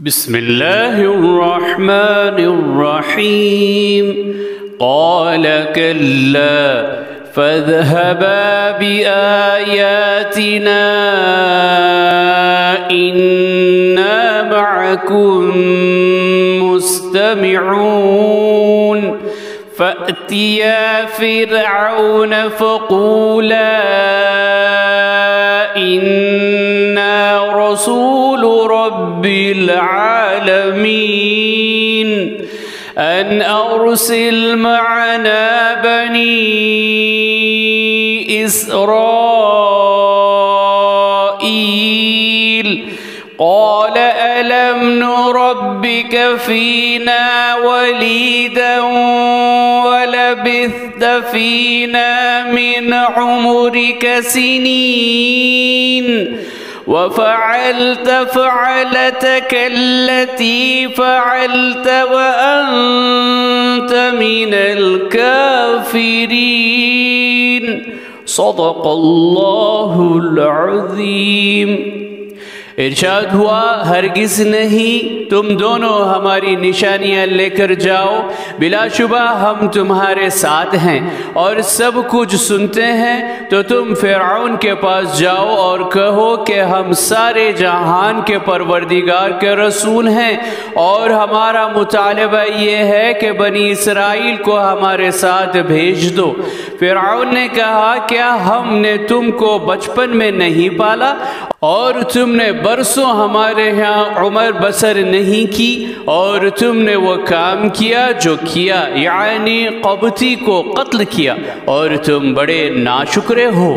बिस्मिल्लाहिर्रहमानिर्रहीम क़ाल कल्ला फ़ज़हबा बिआयातिना इन्ना मअकुम मुस्तमिऊन फ़अतिया फ़िरऔन फ़क़ूला इन्ना रसूलु रब्बिल आलमीन अन अरसिल मअना बनी इस्राईल क़ाल अलम नुरब्बिक फ़ीना वलीदन वलबिस्त फ़ीना मिन उम्रिक सिनीन वफ़अल्त फ़अलतक अल्लती फ़अल्त वअन्त मिनल काफ़िरीन। सदक़ल्लाहुल अज़ीम। इरशाद हुआ, हरगिज़ नहीं, तुम दोनों हमारी निशानियाँ लेकर जाओ, बिलाशुबा हम तुम्हारे साथ हैं और सब कुछ सुनते हैं। तो तुम फ़िरऔन के पास जाओ और कहो कि हम सारे जहान के परवरदिगार के रसूल हैं और हमारा मुतालबा ये है कि बनी इसराइल को हमारे साथ भेज दो। फ़िरऔन ने कहा, क्या हमने तुमको बचपन में नहीं पाला और तुमने बरसों हमारे यहाँ उम्र बसर नहीं की और तुमने वो काम किया जो किया, यानी क़ब्ती को कत्ल किया और तुम बड़े नाशुक्रे हो।